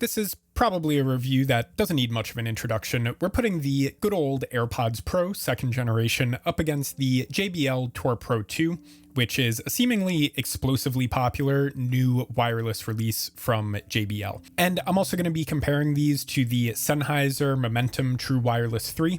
This is probably a review that doesn't need much of an introduction. We're putting the good old AirPods Pro 2nd generation up against the JBL Tour Pro 2, which is a seemingly explosively popular new wireless release from JBL. And I'm also going to be comparing these to the Sennheiser Momentum True Wireless 3.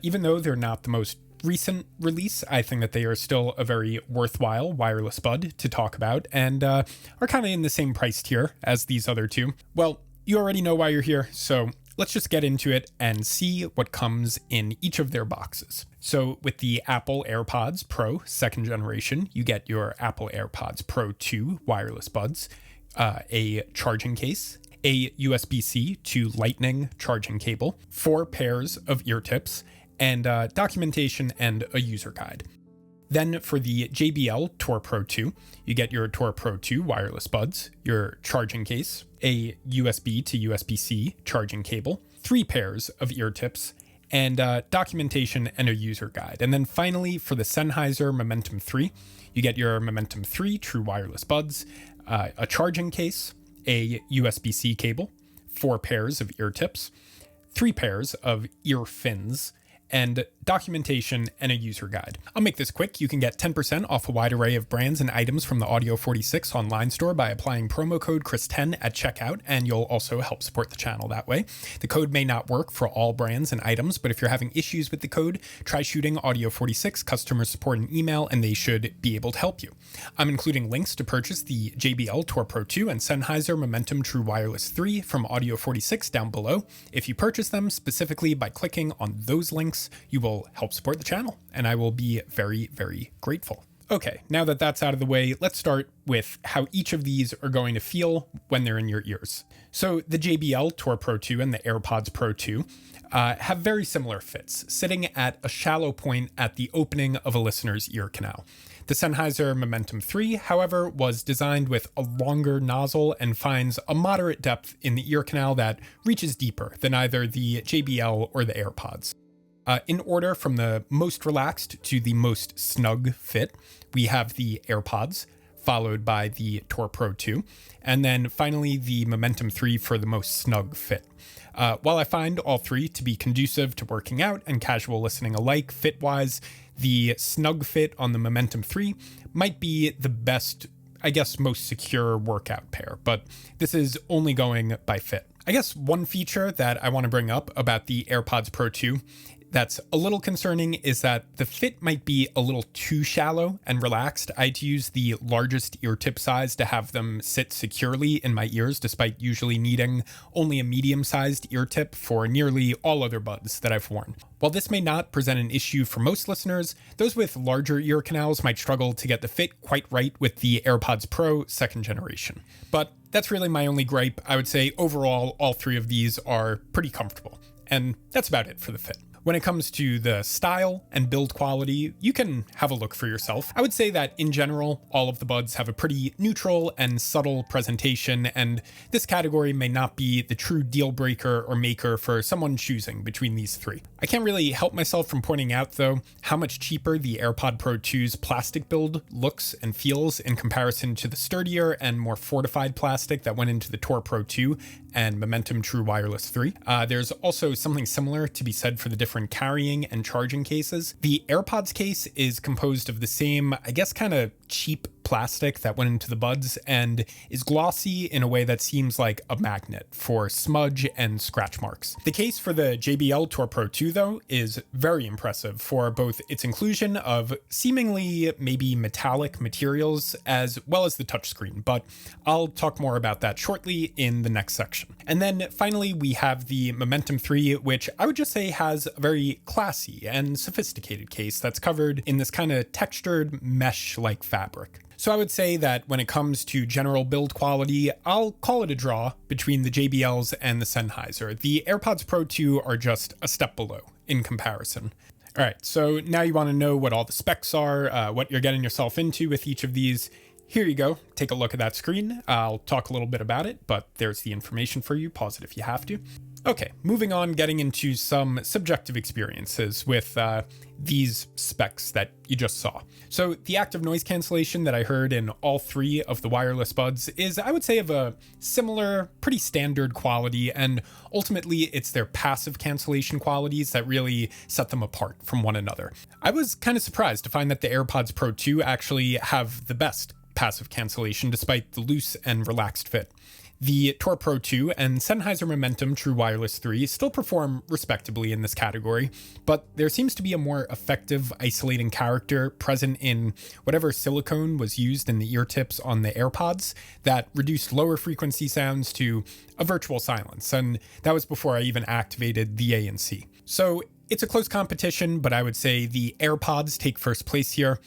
Even though they're not the most recent release, I think that they are still a very worthwhile wireless bud to talk about and are kind of in the same price tier as these other two. Well, you already know why you're here, so let's just get into it and see what comes in each of their boxes. So with the Apple AirPods Pro 2nd generation, you get your Apple AirPods Pro 2 wireless buds, a charging case, a USB-C to Lightning charging cable, 4 pairs of ear tips, and documentation and a user guide. Then for the JBL Tour Pro 2, you get your Tour Pro 2 wireless buds, your charging case, a USB to USB-C charging cable, 3 pairs of ear tips, and documentation and a user guide. And then finally for the Sennheiser Momentum 3, you get your Momentum 3 true wireless buds, a charging case, a USB-C cable, 4 pairs of ear tips, 3 pairs of ear fins, and documentation and a user guide. I'll make this quick. You can get 10% off a wide array of brands and items from the Audio 46 online store by applying promo code Chris10 at checkout, and you'll also help support the channel that way. The code may not work for all brands and items, but if you're having issues with the code, try shooting Audio 46 customer support an email and they should be able to help you. I'm including links to purchase the JBL Tour Pro 2 and Sennheiser Momentum True Wireless 3 from Audio 46 down below. If you purchase them specifically by clicking on those links, you will help support the channel, and I will be very, very grateful. Okay, now that that's out of the way, let's start with how each of these are going to feel when they're in your ears. So the JBL Tour Pro 2 and the AirPods Pro 2 have very similar fits, sitting at a shallow point at the opening of a listener's ear canal. The Sennheiser Momentum 3, however, was designed with a longer nozzle and finds a moderate depth in the ear canal that reaches deeper than either the JBL or the AirPods. In order from the most relaxed to the most snug fit, we have the AirPods, followed by the Tour Pro 2, and then finally the Momentum 3 for the most snug fit. While I find all three to be conducive to working out and casual listening alike fit-wise, the snug fit on the Momentum 3 might be the best, I guess, most secure workout pair, but this is only going by fit. I guess one feature that I want to bring up about the AirPods Pro 2 that's a little concerning is that the fit might be a little too shallow and relaxed. I'd use the largest ear tip size to have them sit securely in my ears, despite usually needing only a medium-sized ear tip for nearly all other buds that I've worn. While this may not present an issue for most listeners, those with larger ear canals might struggle to get the fit quite right with the AirPods Pro 2nd generation. But that's really my only gripe. I would say overall, all three of these are pretty comfortable. And that's about it for the fit. When it comes to the style and build quality, you can have a look for yourself. I would say that in general, all of the buds have a pretty neutral and subtle presentation, and this category may not be the true deal breaker or maker for someone choosing between these three. I can't really help myself from pointing out, though, how much cheaper the AirPod Pro 2's plastic build looks and feels in comparison to the sturdier and more fortified plastic that went into the Tour Pro 2 and Momentum True Wireless 3. There's also something similar to be said for the different carrying and charging cases. The AirPods case is composed of the same, I guess, kind of cheap plastic that went into the buds and is glossy in a way that seems like a magnet for smudge and scratch marks. The case for the JBL Tour Pro 2, though, is very impressive for both its inclusion of seemingly maybe metallic materials as well as the touchscreen, but I'll talk more about that shortly in the next section. And then finally, we have the Momentum 3, which I would just say has a very classy and sophisticated case that's covered in this kind of textured mesh-like fabric. So I would say that when it comes to general build quality, I'll call it a draw between the JBLs and the Sennheiser. The AirPods Pro 2 are just a step below in comparison. All right, so now you want to know what all the specs are, what you're getting yourself into with each of these. Here you go. Take a look at that screen. I'll talk a little bit about it, but there's the information for you. Pause it if you have to. Okay, moving on, getting into some subjective experiences with these specs that you just saw. So the active noise cancellation that I heard in all three of the wireless buds is, I would say, of a similar, pretty standard quality, and ultimately it's their passive cancellation qualities that really set them apart from one another. I was kind of surprised to find that the AirPods Pro 2 actually have the best passive cancellation despite the loose and relaxed fit. The Tour Pro 2 and Sennheiser Momentum True Wireless 3 still perform respectably in this category, but there seems to be a more effective isolating character present in whatever silicone was used in the ear tips on the AirPods that reduced lower frequency sounds to a virtual silence, and that was before I even activated the ANC. So it's a close competition, but I would say the AirPods take first place here.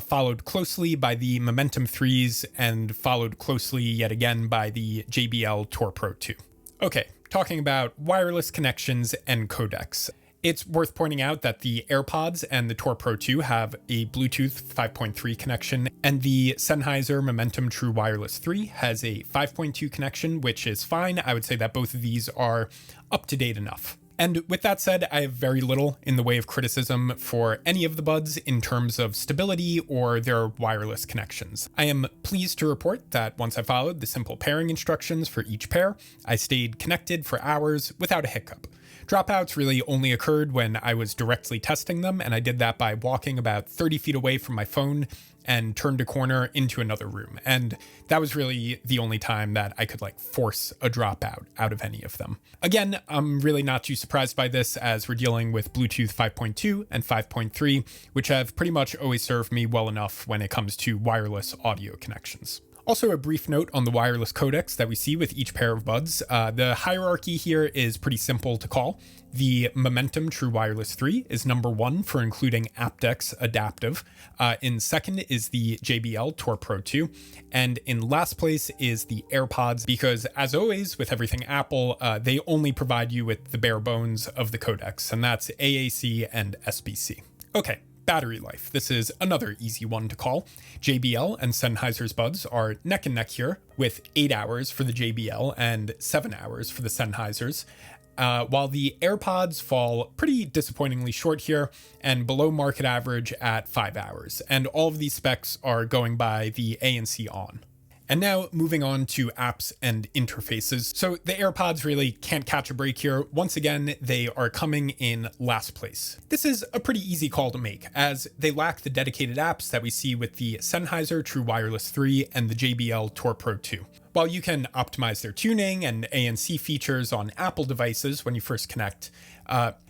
Followed closely by the Momentum 3s, and followed closely yet again by the JBL Tour Pro 2. Okay, talking about wireless connections and codecs. It's worth pointing out that the AirPods and the Tour Pro 2 have a Bluetooth 5.3 connection, and the Sennheiser Momentum True Wireless 3 has a 5.2 connection, which is fine. I would say that both of these are up to date enough. And with that said, I have very little in the way of criticism for any of the buds in terms of stability or their wireless connections. I am pleased to report that once I followed the simple pairing instructions for each pair, I stayed connected for hours without a hiccup. Dropouts really only occurred when I was directly testing them, and I did that by walking about 30 feet away from my phone and turned a corner into another room. And that was really the only time that I could force a dropout out of any of them. Again, I'm really not too surprised by this, as we're dealing with Bluetooth 5.2 and 5.3, which have pretty much always served me well enough when it comes to wireless audio connections. Also, a brief note on the wireless codecs that we see with each pair of buds. The hierarchy here is pretty simple to call. The Momentum True Wireless 3 is number 1 for including aptX adaptive. In second is the JBL Tour Pro 2. And in last place is the AirPods, because as always with everything Apple, they only provide you with the bare bones of the codecs, and that's AAC and SBC. Okay. Battery life. This is another easy one to call. JBL and Sennheiser's buds are neck and neck here, with 8 hours for the JBL and 7 hours for the Sennheisers, while the AirPods fall pretty disappointingly short here and below market average at 5 hours. And all of these specs are going by the ANC on. And now moving on to apps and interfaces. So the AirPods really can't catch a break here. Once again, they are coming in last place. This is a pretty easy call to make, as they lack the dedicated apps that we see with the Sennheiser True Wireless 3 and the JBL Tour Pro 2. While you can optimize their tuning and ANC features on Apple devices when you first connect,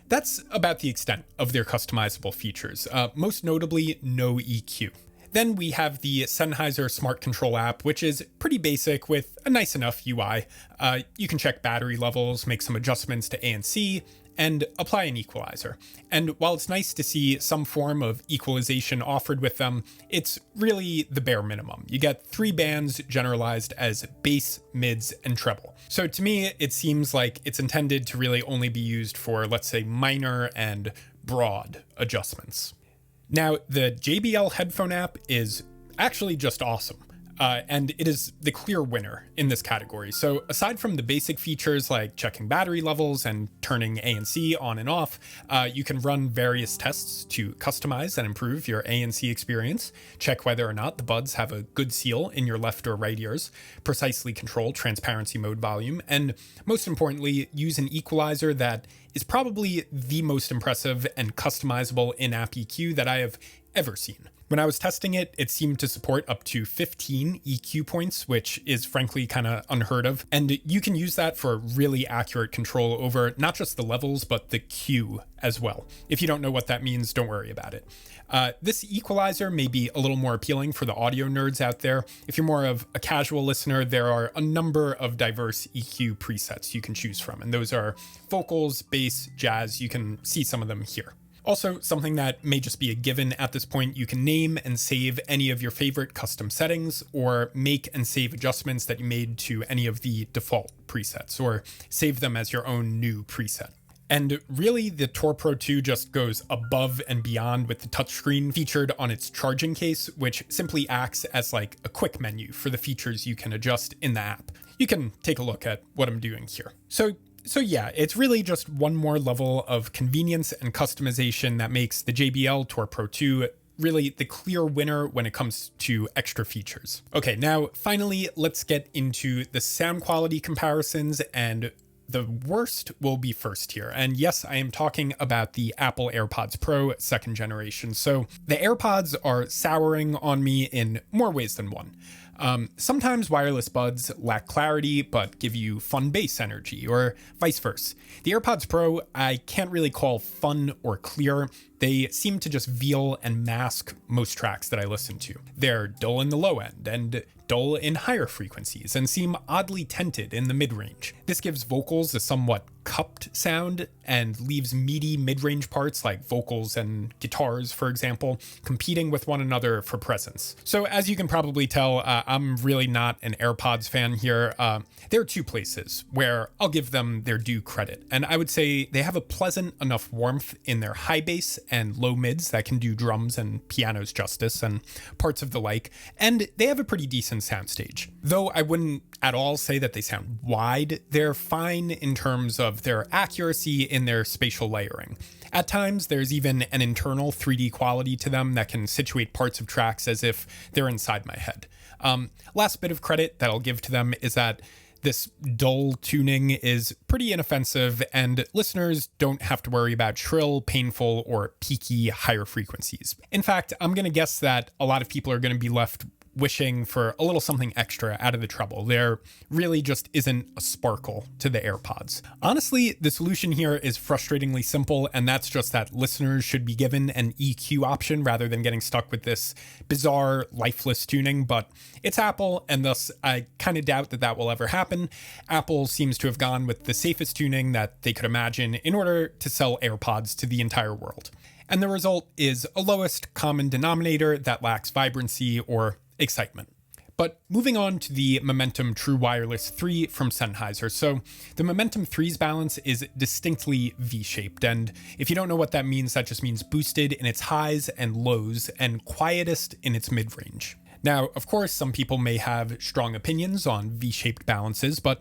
that's about the extent of their customizable features, most notably no EQ. Then we have the Sennheiser Smart Control app, which is pretty basic with a nice enough UI. You can check battery levels, make some adjustments to ANC, and apply an equalizer. And while it's nice to see some form of equalization offered with them, it's really the bare minimum. You get 3 bands generalized as bass, mids, and treble. So to me, it seems like it's intended to really only be used for, let's say, minor and broad adjustments. Now, the JBL headphone app is actually just awesome, and it is the clear winner in this category. So aside from the basic features like checking battery levels and turning ANC on and off, you can run various tests to customize and improve your ANC experience, check whether or not the buds have a good seal in your left or right ears, precisely control transparency mode volume, and most importantly, use an equalizer that is probably the most impressive and customizable in-app EQ that I have ever seen. When I was testing it, it seemed to support up to 15 EQ points, which is frankly kind of unheard of. And you can use that for really accurate control over not just the levels, but the Q as well. If you don't know what that means, don't worry about it. This equalizer may be a little more appealing for the audio nerds out there. If you're more of a casual listener, there are a number of diverse EQ presets you can choose from, and those are vocals, bass, jazz. You can see some of them here. Also, something that may just be a given at this point, you can name and save any of your favorite custom settings, or make and save adjustments that you made to any of the default presets, or save them as your own new preset. And really, the Tour Pro 2 just goes above and beyond with the touchscreen featured on its charging case, which simply acts as like a quick menu for the features you can adjust in the app. You can take a look at what I'm doing here. So So yeah, it's really just one more level of convenience and customization that makes the JBL Tour Pro 2 really the clear winner when it comes to extra features. Okay, now finally, let's get into the sound quality comparisons, and the worst will be first here. And yes, I am talking about the Apple AirPods Pro 2nd generation. So the AirPods are souring on me in more ways than one. Sometimes wireless buds lack clarity but give you fun bass energy, or vice versa. The AirPods Pro I can't really call fun or clear. They seem to just veil and mask most tracks that I listen to. They're dull in the low end and dull in higher frequencies, and seem oddly tinted in the mid-range. This gives vocals a somewhat cupped sound and leaves meaty mid-range parts like vocals and guitars, for example, competing with one another for presence. So as you can probably tell, I'm really not an AirPods fan here. There are two places where I'll give them their due credit, and I would say they have a pleasant enough warmth in their high bass and low mids that can do drums and pianos justice and parts of the like, and they have a pretty decent soundstage. Though I wouldn't at all say that they sound wide, they're fine in terms of their accuracy in their spatial layering. At times, there's even an internal 3D quality to them that can situate parts of tracks as if they're inside my head. Last bit of credit that I'll give to them is that this dull tuning is pretty inoffensive, and listeners don't have to worry about shrill, painful, or peaky higher frequencies. In fact, I'm going to guess that a lot of people are going to be left wishing for a little something extra out of the treble. There really just isn't a sparkle to the AirPods. Honestly, the solution here is frustratingly simple, and that's just that listeners should be given an EQ option rather than getting stuck with this bizarre, lifeless tuning, but it's Apple, and thus I kind of doubt that that will ever happen. Apple seems to have gone with the safest tuning that they could imagine in order to sell AirPods to the entire world. And the result is a lowest common denominator that lacks vibrancy or excitement. But moving on to the Momentum True Wireless 3 from Sennheiser. So the Momentum 3's balance is distinctly V-shaped, and if you don't know what that means, that just means boosted in its highs and lows and quietest in its mid-range. Now, of course, some people may have strong opinions on V-shaped balances, but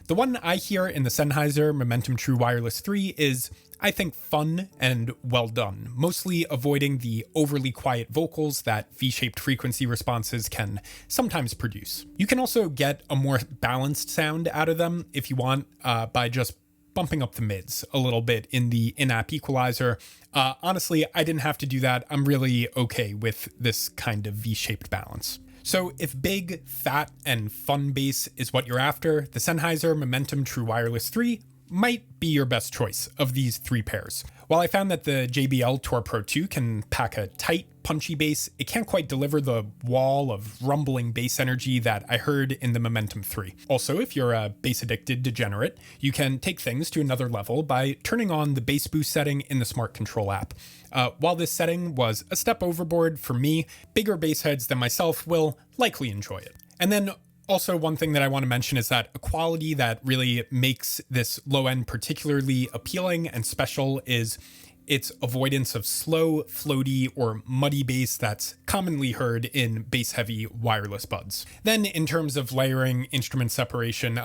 the one I hear in the Sennheiser Momentum True Wireless 3 is, I think, fun and well done, mostly avoiding the overly quiet vocals that V-shaped frequency responses can sometimes produce. You can also get a more balanced sound out of them if you want by just bumping up the mids a little bit in the in-app equalizer. Honestly, I didn't have to do that. I'm really okay with this kind of V-shaped balance. So if big, fat, and fun bass is what you're after, the Sennheiser Momentum True Wireless 3 might be your best choice of these three pairs. While I found that the JBL Tour Pro 2 can pack a tight, punchy bass, it can't quite deliver the wall of rumbling bass energy that I heard in the Momentum 3. Also, if you're a bass-addicted degenerate, you can take things to another level by turning on the bass boost setting in the Smart Control app. While this setting was a step overboard for me, bigger bass heads than myself will likely enjoy it. And then also, one thing that I want to mention is that a quality that really makes this low end particularly appealing and special is its avoidance of slow, floaty, or muddy bass that's commonly heard in bass-heavy wireless buds. Then, in terms of layering instrument separation,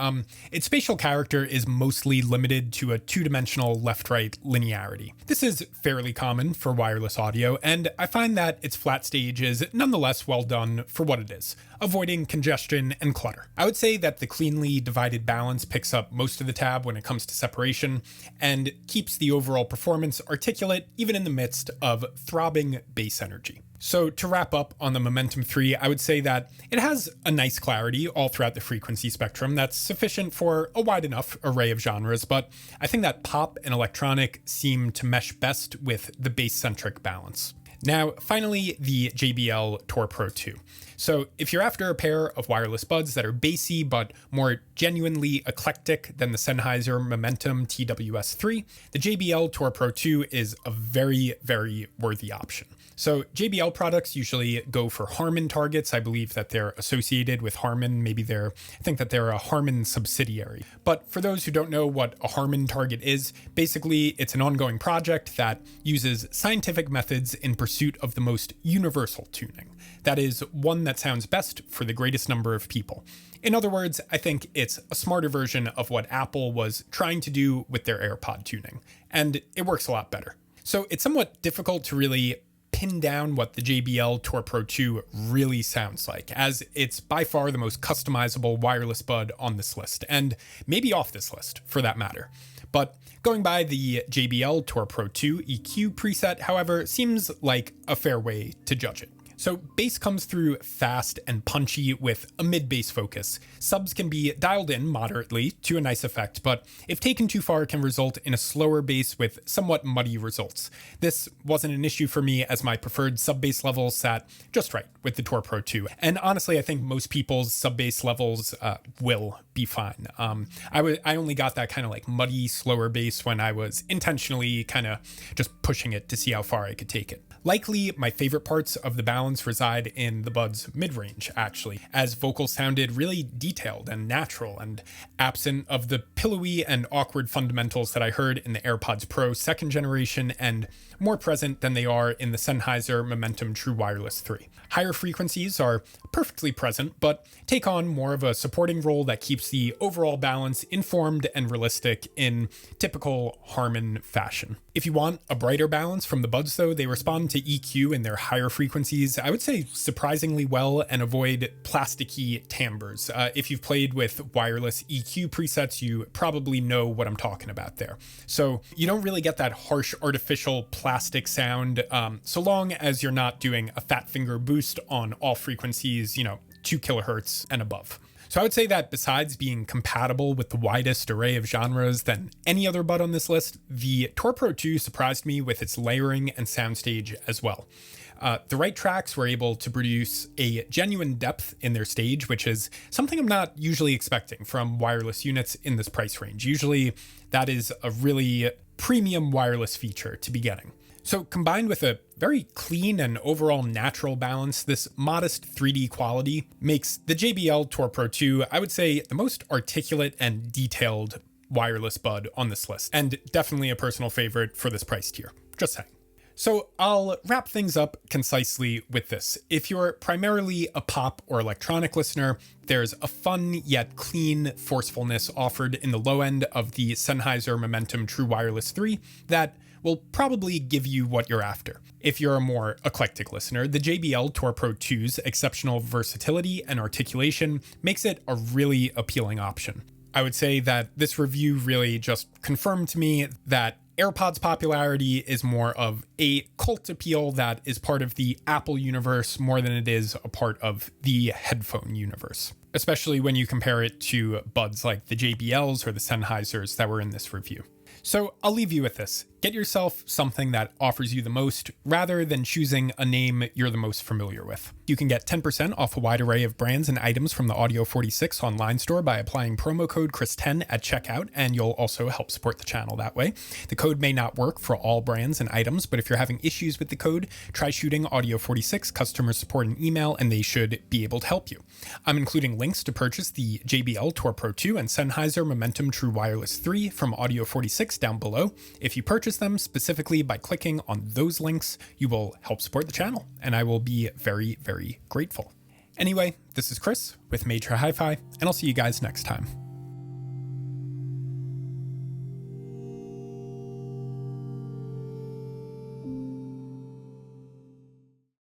its spatial character is mostly limited to a two-dimensional left-right linearity. This is fairly common for wireless audio, and I find that its flat stage is nonetheless well done for what it is, avoiding congestion and clutter. I would say that the cleanly divided balance picks up most of the tab when it comes to separation, and keeps the overall performance articulate even in the midst of throbbing bass energy. So to wrap up on the Momentum 3, I would say that it has a nice clarity all throughout the frequency spectrum that's sufficient for a wide enough array of genres, but I think that pop and electronic seem to mesh best with the bass-centric balance. Now, finally, the JBL Tour Pro 2. So if you're after a pair of wireless buds that are bassy but more genuinely eclectic than the Sennheiser Momentum TWS 3, the JBL Tour Pro 2 is a very, very worthy option. So JBL products usually go for Harman targets. I believe that they're associated with Harman. I think that they're a Harman subsidiary. But for those who don't know what a Harman target is, basically it's an ongoing project that uses scientific methods in pursuit pursuit of the most universal tuning. That is, one that sounds best for the greatest number of people. In other words, I think it's a smarter version of what Apple was trying to do with their AirPod tuning, and it works a lot better. So it's somewhat difficult to really pin down what the JBL Tour Pro 2 really sounds like, as it's by far the most customizable wireless bud on this list, and maybe off this list for that matter. But going by the JBL Tour Pro 2 EQ preset, however, seems like a fair way to judge it. So bass comes through fast and punchy with a mid-bass focus. Subs can be dialed in moderately to a nice effect, but if taken too far can result in a slower bass with somewhat muddy results. This wasn't an issue for me as my preferred sub-bass levels sat just right with the Tour Pro 2. And honestly, I think most people's sub-bass levels will be fine. I only got that kind of like muddy, slower bass when I was intentionally kind of just pushing it to see how far I could take it. Likely, my favorite parts of the balance reside in the bud's mid-range, actually, as vocals sounded really detailed and natural and absent of the pillowy and awkward fundamentals that I heard in the AirPods Pro 2nd generation and more present than they are in the Sennheiser Momentum True Wireless 3. Higher frequencies are perfectly present, but take on more of a supporting role that keeps the overall balance informed and realistic in typical Harman fashion. If you want a brighter balance from the buds though, they respond to EQ in their higher frequencies, I would say surprisingly well, and avoid plasticky timbres. If you've played with wireless EQ presets, you probably know what I'm talking about there. So you don't really get that harsh artificial plastic sound, so long as you're not doing a fat finger boost on all frequencies, 2 kilohertz and above. So I would say that besides being compatible with the widest array of genres than any other bud on this list, the Tour Pro 2 surprised me with its layering and soundstage as well. The right tracks were able to produce a genuine depth in their stage, which is something I'm not usually expecting from wireless units in this price range. Usually that is a really premium wireless feature to be getting. So combined with a very clean and overall natural balance, this modest 3D quality makes the JBL Tour Pro 2, I would say, the most articulate and detailed wireless bud on this list, and definitely a personal favorite for this price tier. Just saying. So I'll wrap things up concisely with this. If you're primarily a pop or electronic listener, there's a fun yet clean forcefulness offered in the low end of the Sennheiser Momentum True Wireless 3 that will probably give you what you're after. If you're a more eclectic listener, the JBL Tour Pro 2's exceptional versatility and articulation makes it a really appealing option. I would say that this review really just confirmed to me that AirPods' popularity is more of a cult appeal that is part of the Apple universe more than it is a part of the headphone universe, especially when you compare it to buds like the JBLs or the Sennheisers that were in this review. So I'll leave you with this. Get yourself something that offers you the most rather than choosing a name you're the most familiar with. You can get 10% off a wide array of brands and items from the Audio 46 online store by applying promo code Chris10 at checkout, and you'll also help support the channel that way. The code may not work for all brands and items, but if you're having issues with the code, try shooting Audio 46 customer support an email and they should be able to help you. I'm including links to purchase the JBL Tour Pro 2 and Sennheiser Momentum True Wireless 3 from Audio 46 down below. If you purchase them specifically by clicking on those links, you will help support the channel, and I will be very, very grateful. Anyway, this is Chris with Major Hi-Fi, and I'll see you guys next time.